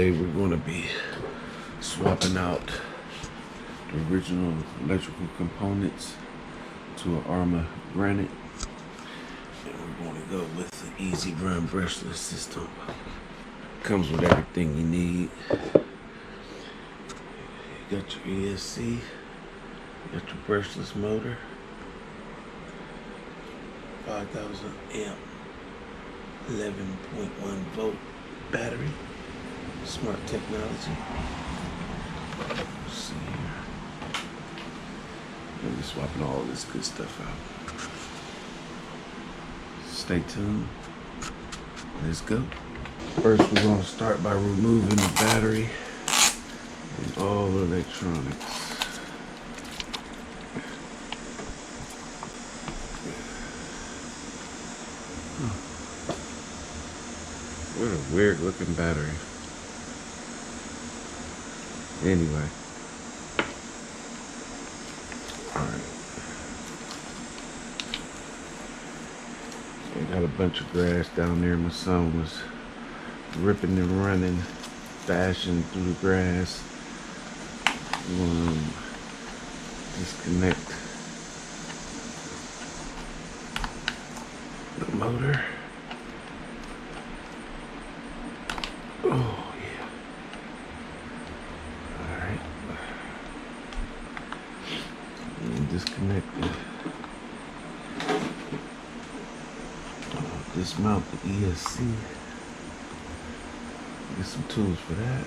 Today we're going to be swapping out the original electrical components to an Arrma Granite, and we're going to go with the EZRUN Brushless System. Comes with everything you need. You got your ESC, you got your brushless motor, 5,000 amp, 11.1 volt battery, smart technology. Let's see here. We'll be swapping all this good stuff out. Stay tuned. Let's go. First, we're going to start by removing the battery and all the electronics. What a weird looking battery. Anyway. Alright. I got a bunch of grass down there. My son was ripping and running, dashing through the grass. Disconnect the motor. Oh yeah. Alright. Disconnect it. Dismount the ESC. Get some tools for that.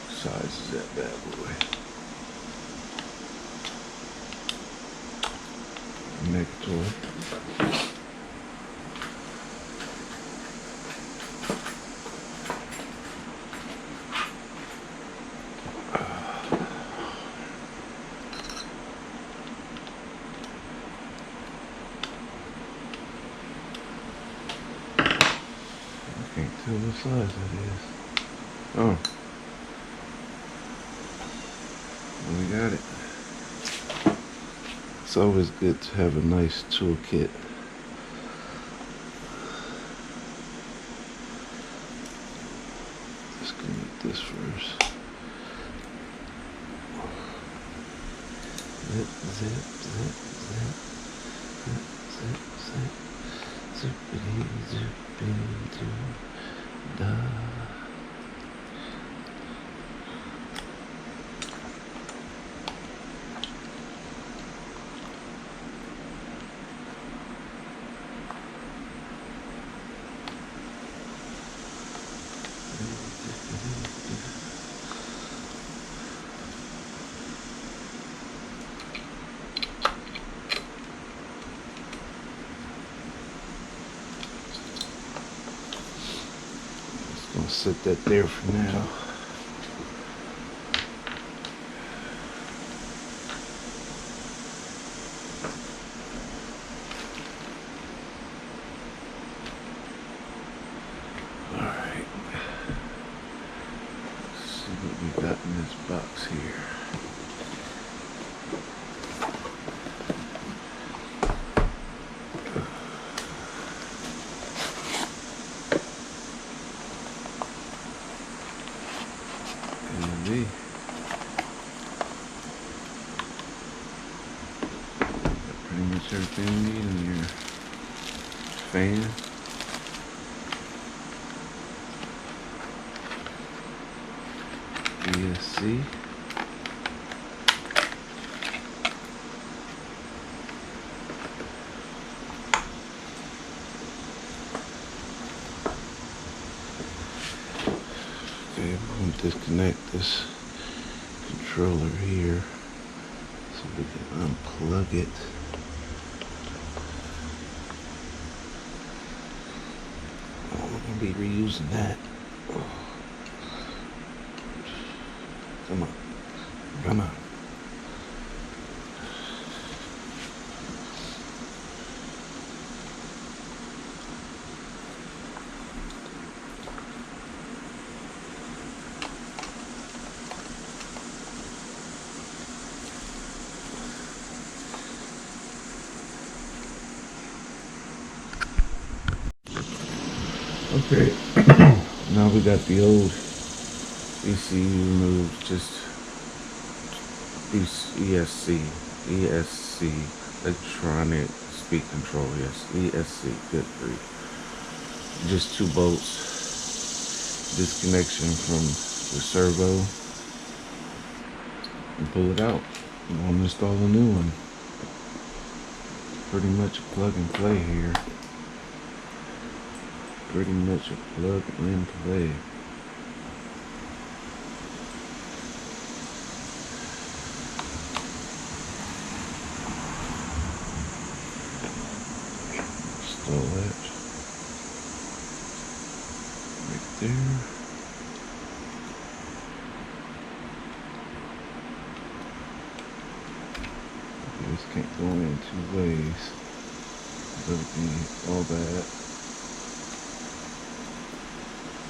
Size is that bad boy. Connector. Can't tell what size that is. Oh. We got it. It's always good to have a nice toolkit. Disconnect this first. Zip, zip, zip, zip, zip, zip, zip, zippity, zippity, doo, da. Gonna sit that there for now. Alright. Let's see what we got in this box here. Pretty much everything you need in your fan. ESC. Okay, I'm going to disconnect this controller here so we can unplug it. Oh, we're going to be reusing that. Oh. Come on. Come on. Okay, now we got the old ECU removed, just ESC, electronic speed control, yes, ESC, good grief. Just 2 bolts, disconnection from the servo, and pull it out. I'm gonna install a new one. Pretty much a plug and play here. Pretty much a plug and play. Install that right there. This can't go in 2 ways. Everything, all that.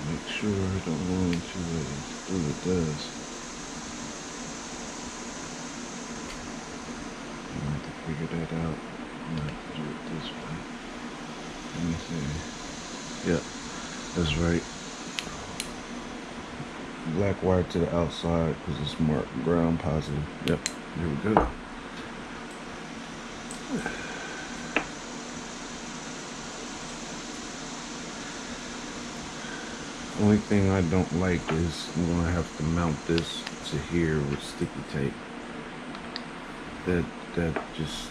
Make sure it don't go in 2 ways. Oh, it does. I have to figure that out. I'm gonna have to do it this way. Let me see. Yep, that's right. Black wire to the outside because it's marked ground positive. Yep, there we go. Only thing I don't like is I'm gonna have to mount this to here with sticky tape. That just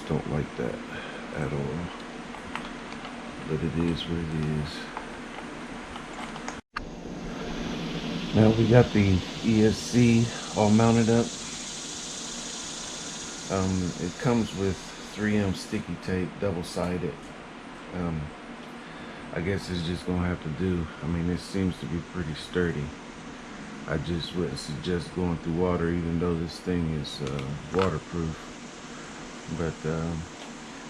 don't like that at all. But it is what it is. Now we got the ESC all mounted up. It comes with 3M sticky tape, double-sided. I guess it's just gonna have to do. I mean, it seems to be pretty sturdy. I just wouldn't suggest going through water, even though this thing is waterproof. But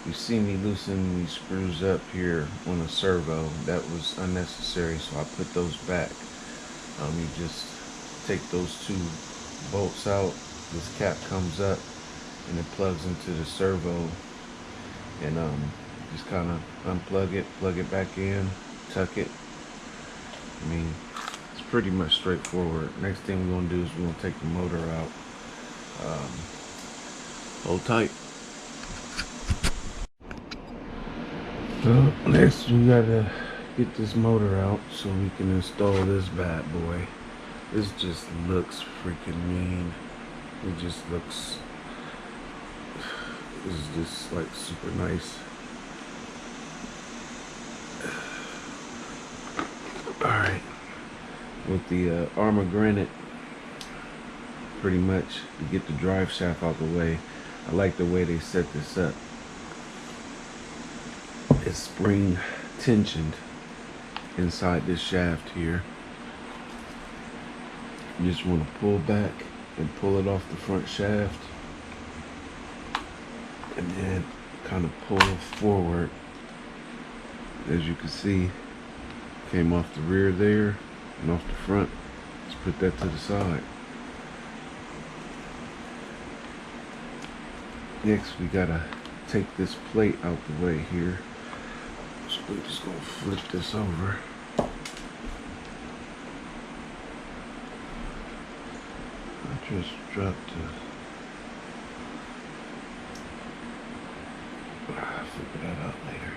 you see me loosen these screws up here on the servo. That was unnecessary, so I put those back. You just take those 2 bolts out. This cap comes up and it plugs into the servo, and just kind of unplug it, plug it back in, tuck it. I mean, it's pretty much straightforward. Next thing we're gonna do is we're gonna take the motor out. Hold tight. So next we gotta get this motor out so we can install this bad boy. This just looks freaking mean. It just looks, it's just like super nice. Alright, with the Arrma Granite, pretty much to get the drive shaft out the way. I like the way they set this up. It's spring tensioned inside this shaft here. You just want to pull back and pull it off the front shaft, and then kind of pull forward. As you can see, came off the rear there and off the front. Let's put that to the side. Next we gotta take this plate out the way here. So we're just gonna flip this over. I just dropped I'll figure that out later.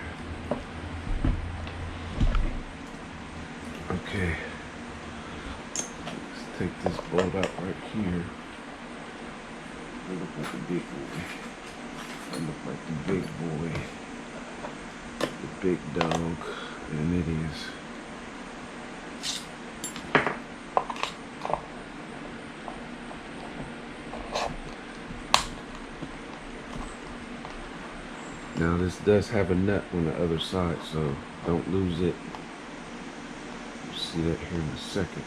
Okay, let's take this bolt out right here. Look like the big boy. That look like the big boy. The big dog. And it is. Now this does have a nut on the other side, so don't lose it. You'll see that here in a second.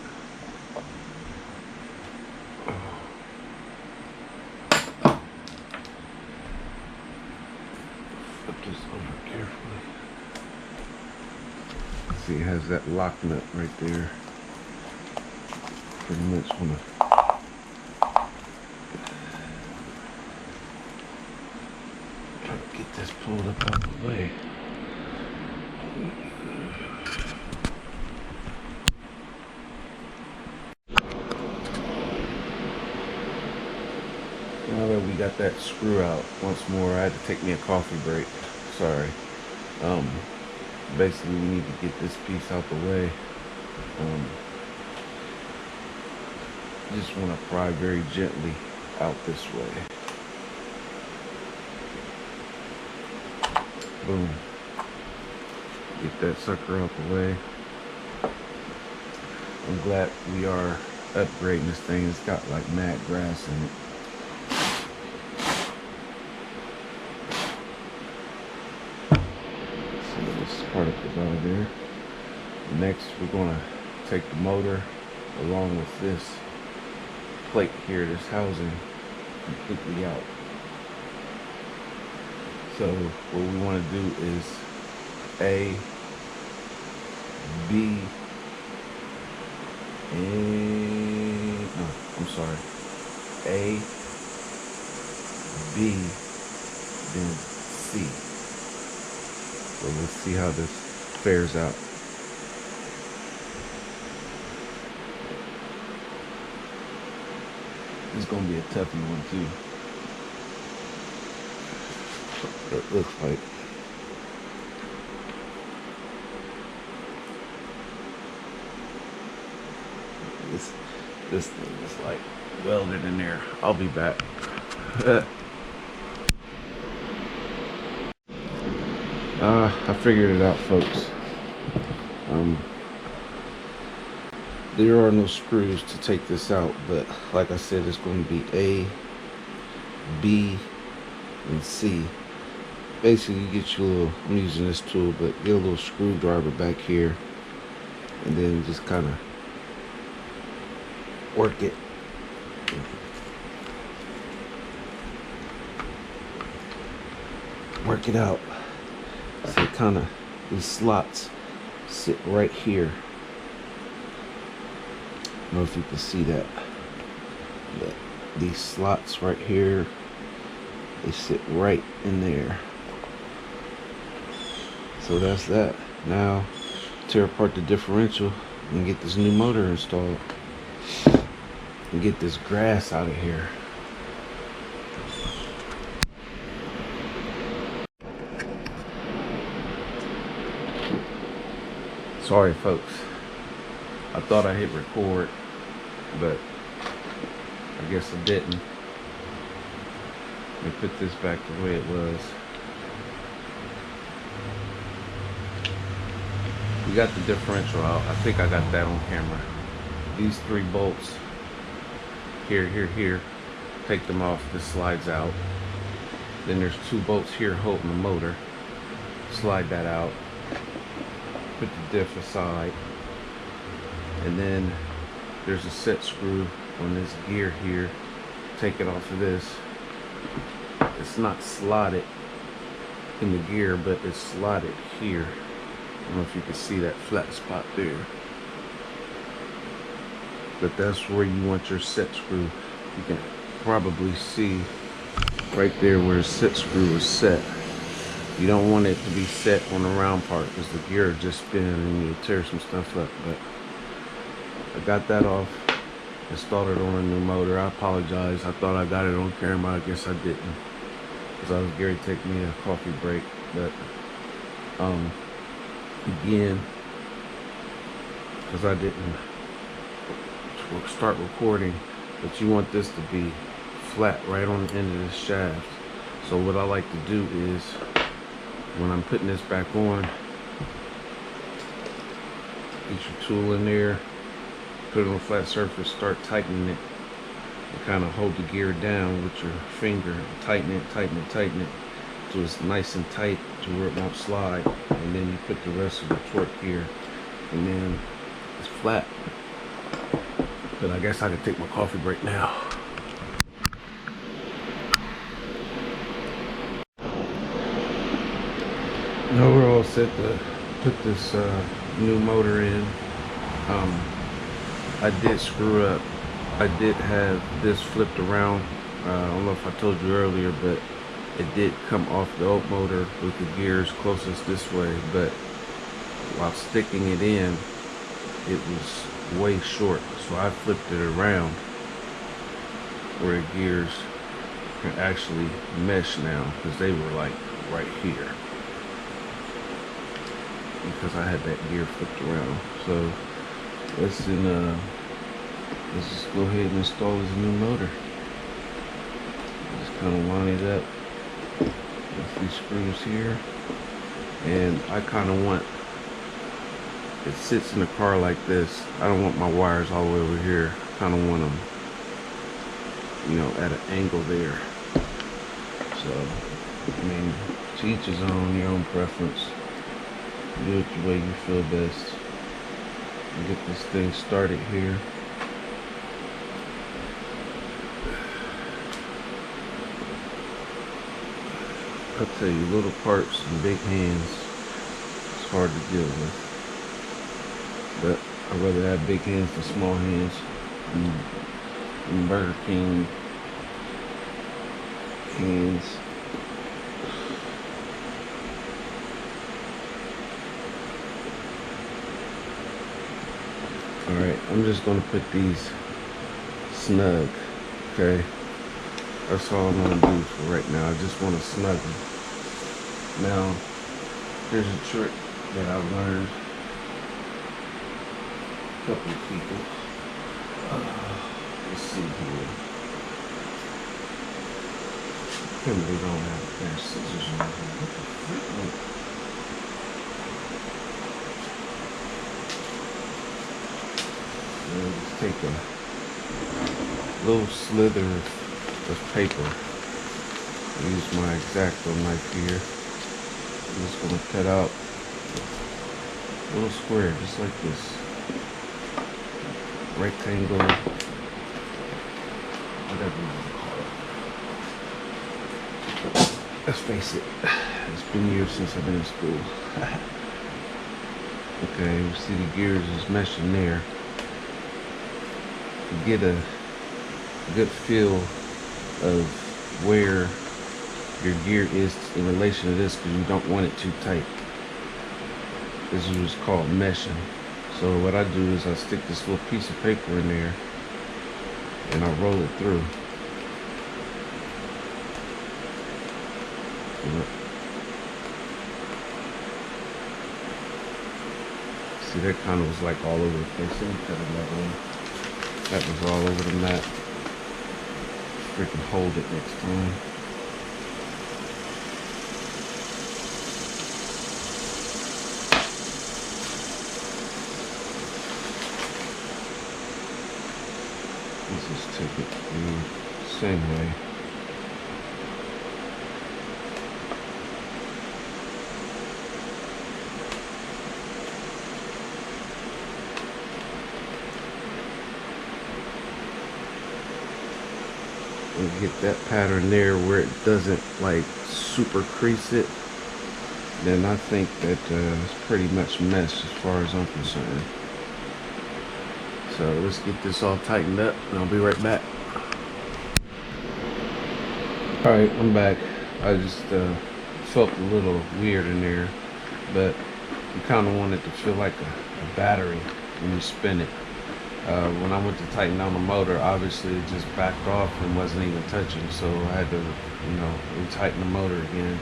Flip this over carefully. See, it has that lock nut right there. Pretty much want to try to get this pulled up out of the way. got that screw out once more. I had to take me a coffee break. Sorry. Basically we need to get this piece out the way. Just want to pry very gently out this way. Boom. Get that sucker out the way. I'm glad we are upgrading this thing. It's got like mad grass in it. So this particles out of there. Next, we're going to take the motor along with this plate here, this housing, completely out. So what we want to do is A, B, and no, I'm sorry, A, B, then C. So let's see how this fares out. It's gonna be a toughie one too. It looks like. This thing is like welded in there. I'll be back. I figured it out, folks. There are no screws to take this out, but like I said, it's going to be A, B, and C. Basically, you get your little, I'm using this tool, but get a little screwdriver back here, and then just kind of work it. Work it out. So kind of, these slots sit right here. I don't know if you can see that, but these slots right here, they sit right in there. So that's that. Now tear apart the differential and get this new motor installed and get this grass out of here. Sorry folks, I thought I hit record, but I guess I didn't. Let me put this back the way it was. We got the differential out. I think I got that on camera. These 3 bolts, here, here, here, take them off. This slides out. Then there's 2 bolts here holding the motor. Slide that out. Put the diff aside. And then there's a set screw on this gear here. Take it off of this. It's not slotted in the gear, but it's slotted here. I don't know if you can see that flat spot there. But that's where you want your set screw. You can probably see right there where the set screw is set. You don't want it to be set on the round part because the gear is just spinning and you tear some stuff up. But I got that off. Installed it on a new motor. I apologize. I thought I got it on camera. I guess I didn't, because I was going to take me a coffee break. But again, because I didn't start recording, but you want this to be flat right on the end of this shaft. So what I like to do is, when I'm putting this back on, get your tool in there, put it on a flat surface, start tightening it, and kind of hold the gear down with your finger, tighten it, tighten it, tighten it, so it's nice and tight to where it won't slide. And then you put the rest of the torque here, and then it's flat. But I guess I can take my coffee break now. Now we're all set to put this new motor in. I did screw up. I did have this flipped around. I don't know if I told you earlier, but it did come off the old motor with the gears closest this way, but while sticking it in, it was way short. So I flipped it around where the gears can actually mesh now, because they were like right here, because I had that gear flipped around. So let's just go ahead and install this new motor. Just kind of line it up with these screws here, and I kind of want it sits in the car like this. I don't want my wires all the way over here. I kind of want them, you know, at an angle there. So, I mean, to each his own, your own preference. Do it the way you feel best. Get this thing started here. I'll tell you, little parts and big hands, it's hard to deal with. But I'd rather have big hands than small hands. And Burger King hands. Alright, I'm just going to put these snug, okay? That's all I'm going to do for right now. I just want to snug them. Now, here's a trick that I've learned a couple of people. Let's see here. Kimberly don't have a pair of scissors in here. What the frick? Just take a little slither of paper. Use my X-Acto knife here. I'm just going to cut out a little square, just like this. Rectangle. Whatever you want to call it. Let's face it, it's been years since I've been in school. Okay, you see the gears is meshing there. To get a good feel of where your gear is in relation to this, because you don't want it too tight. This is what's called meshing. So what I do is I stick this little piece of paper in there and I roll it through. See, that kind of was like all over the place. Let me cut it that way. That was all over the map. Freaking hold it next time. Let's just take it the same way. And get that pattern there where it doesn't like super crease it, then I think that it's pretty much meshed as far as I'm concerned. So let's get this all tightened up and I'll be right back. Alright, I'm back. I just felt a little weird in there, but you kind of want it to feel like a battery when you spin it. When I went to tighten down the motor, obviously it just backed off and wasn't even touching, so I had to, you know, retighten the motor again.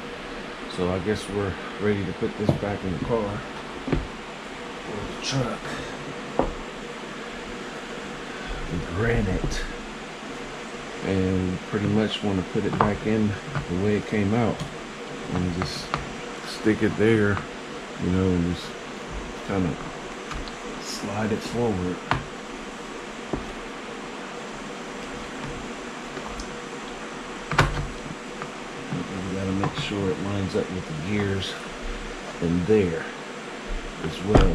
So I guess we're ready to put this back in the car or the truck. The Granite, and pretty much want to put it back in the way it came out, and just stick it there, you know, and just kind of slide it forward. Make sure it lines up with the gears in there as well.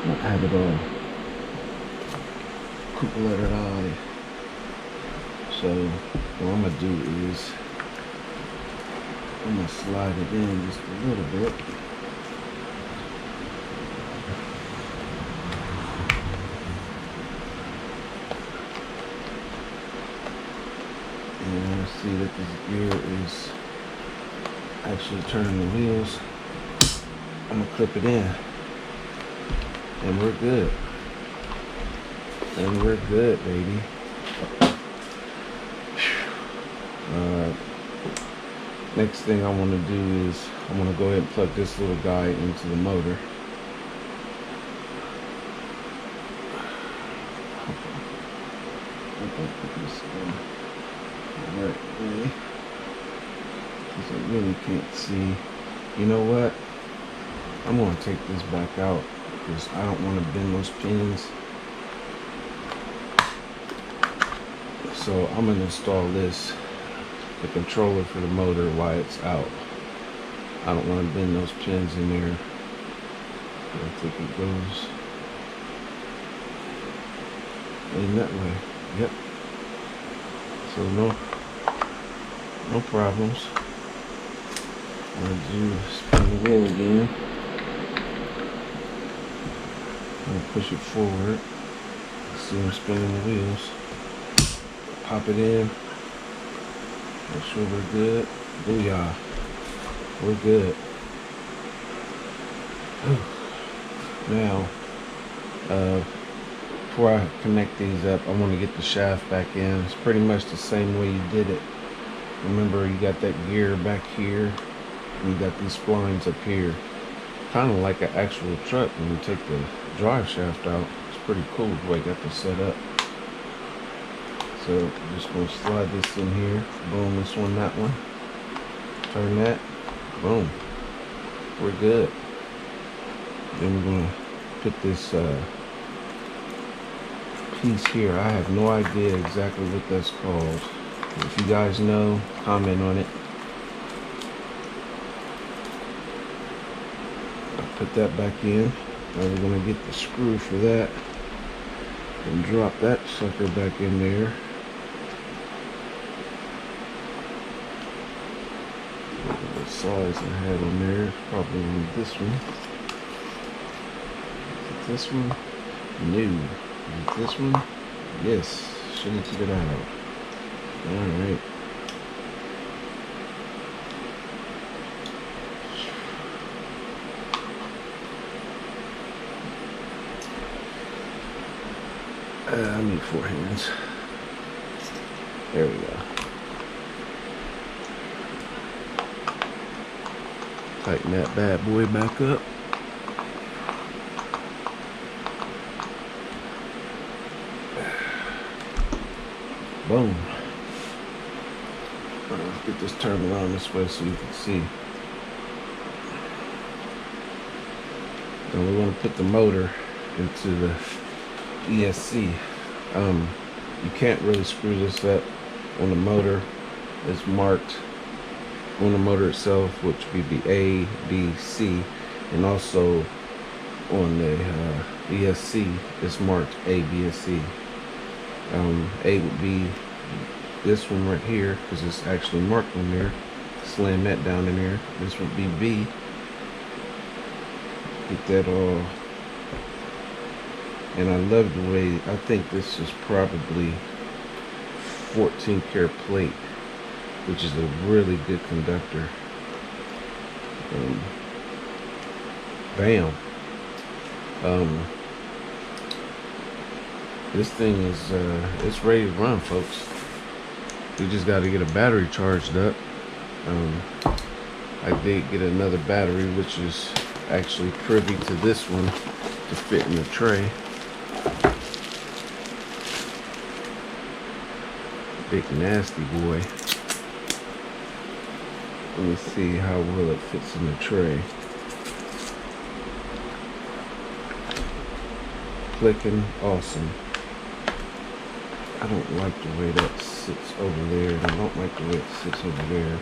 Not have it all cupola eye. So what I'm gonna do is I'm gonna slide it in just a little bit. And I see that this gear is actually turning the wheels. I'm gonna clip it in and we're good. And we're good, baby. Next thing I want to do is I'm going to go ahead and plug this little guy into the motor. Alright, ready? Because I really can't see. You know what? I'm going to take this back out because I don't want to bend those pins. So I'm going to install this, the controller for the motor, while it's out. I don't want to bend those pins in there. I think it goes in that way. Yep. So no problems. I'm going to do spin the wheel again. I'm going to push it forward. See I'm spinning the wheels. Pop it in. Make sure we're good. Booyah. We're good. Now, before I connect these up, I want to get the shaft back in. It's pretty much the same way you did it. Remember, you got that gear back here, and you got these splines up here. Kind of like an actual truck when you take the drive shaft out. It's pretty cool the way I got this set up. So I'm just going to slide this in here. Boom, this one, that one. Turn that. Boom. We're good. Then we're going to put this piece here. I have no idea exactly what that's called. If you guys know, comment on it. I'll put that back in. Now we're going to get the screw for that and drop that sucker back in there. What size I had on there? Probably this one. Is it this one? No. Is it this one? Yes. Shouldn't took it out. Alright. I need 4 hands. There we go. Tighten that bad boy back up. Boom. Let's get this turned around this way so you can see. Then we want to put the motor into the ESC. You can't really screw this up on the motor. It's marked on the motor itself, which would be A, B, C, and also on the ESC it's marked A, B, and C. A would be this one right here because it's actually marked on there. Slam that down in there. This would be B. Get that all. And I love the way, I think this is probably 14 karat plate, which is a really good conductor. Bam. This thing is, it's ready to run, folks. We just got to get a battery charged up. I did get another battery, which is actually privy to this one to fit in the tray. Big nasty boy. Let me see how well it fits in the tray. Clicking, awesome. I don't like the way that sits over there, and I don't like the way it sits over there.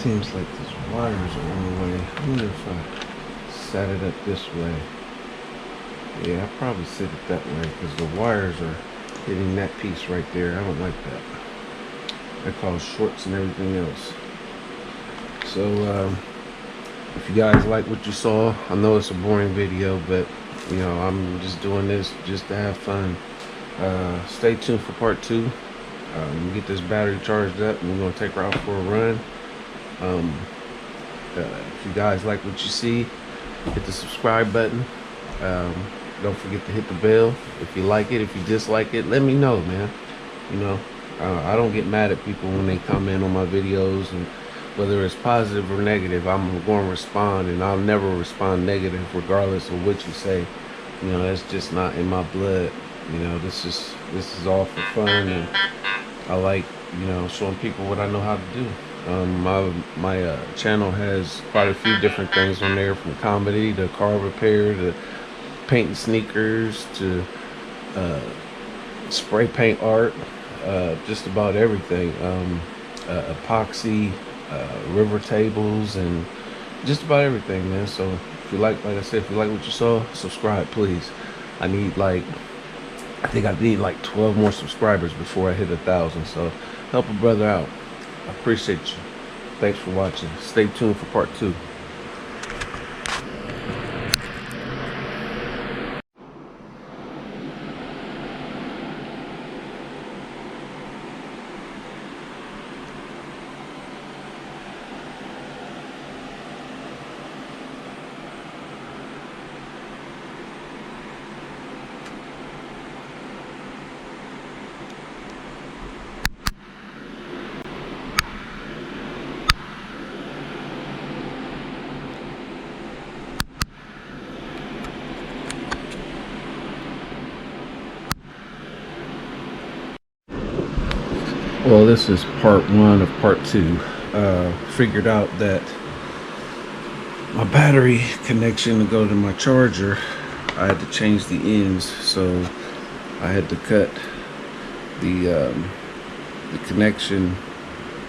Seems like these wires are on the way. I wonder if I sat it up this way. Yeah, I probably sit it that way because the wires are hitting that piece right there. I don't like that. That causes shorts and everything else. So, if you guys like what you saw, I know it's a boring video, but you know, I'm just doing this just to have fun. Stay tuned for part 2. Get this battery charged up and we're going to take her out for a run. If you guys like what you see, hit the subscribe button. Don't forget to hit the bell. If you like it, if you dislike it, let me know, man. You know, I don't get mad at people when they comment on my videos, and whether it's positive or negative, I'm going to respond, and I'll never respond negative regardless of what you say. You know, that's just not in my blood. You know, this is all for fun, and I like, you know, showing people what I know how to do. My channel has quite a few different things on there, from comedy to car repair to painting sneakers to spray paint art, just about everything. Epoxy, river tables, and just about everything, man. So if you like I said, if you like what you saw, subscribe, please. I think I need like 12 more subscribers before I hit 1,000. So help a brother out. I appreciate you. Thanks for watching. Stay tuned for part 2. Well, this is part 1 of part 2. Figured out that my battery connection to go to my charger, I had to change the ends, so I had to cut the connection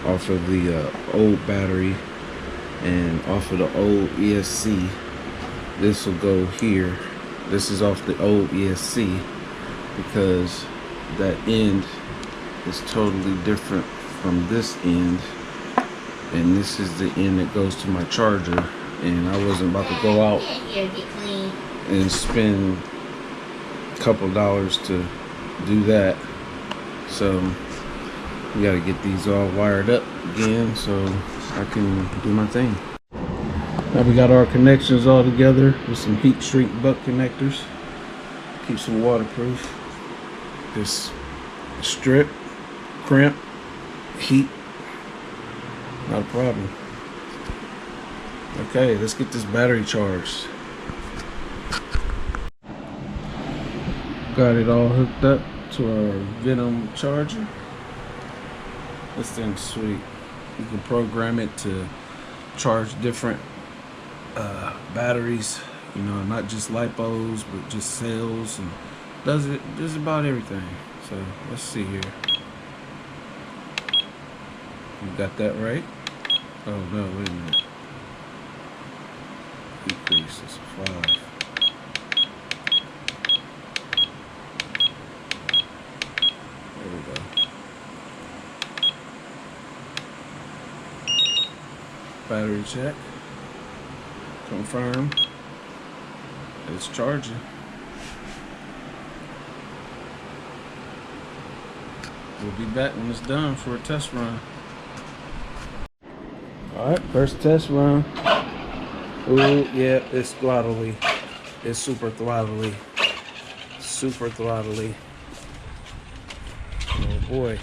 off of the old battery and off of the old ESC. This will go here. This is off the old ESC because that end is totally different from this end, and this is the end that goes to my charger, and I wasn't about to go out and spend a couple dollars to do that. So we got to get these all wired up again so I can do my thing. Now we got our connections all together with some heat shrink butt connectors. Keeps them waterproof. This strip, crimp, heat, not a problem. Okay, let's get this battery charged. Got it all hooked up to our Venom charger. This thing's sweet. You can program it to charge different batteries, you know, not just lipos, but just cells, and does it just about everything. So let's see here. You got that right? Oh no, wait a minute. Decrease is 5. There we go. Battery check. Confirm. It's charging. We'll be back when it's done for a test run. Alright, first test run. Ooh, yeah, it's throttly. It's super throttly. Super throttly. Oh boy.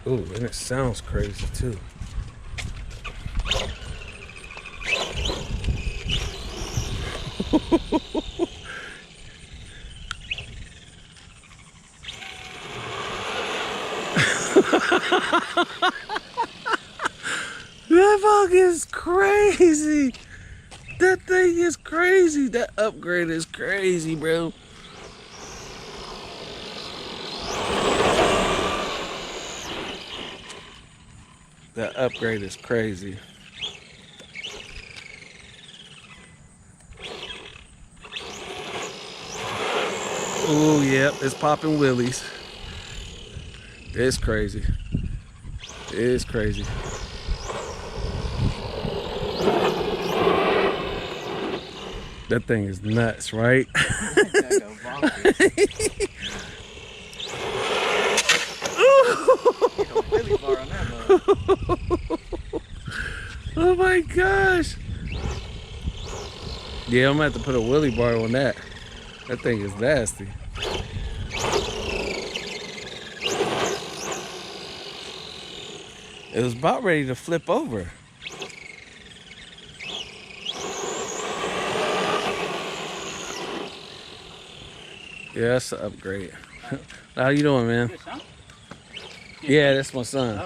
Ooh, and it sounds crazy too. That fuck is crazy. That thing is crazy. That upgrade is crazy, bro. That upgrade is crazy. Oh, yep, it's popping willies. It's crazy. It's crazy. That thing is nuts, right? Oh my gosh. Yeah, I'm gonna have to put a wheelie bar on that. That thing is nasty. It was about ready to flip over. Yeah, that's an upgrade. How you doing, man? Yeah, that's my son.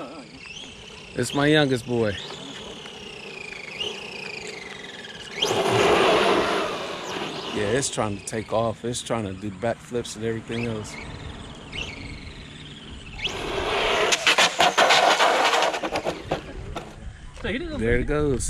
It's my youngest boy. Yeah, it's trying to take off. It's trying to do backflips and everything else. There it goes.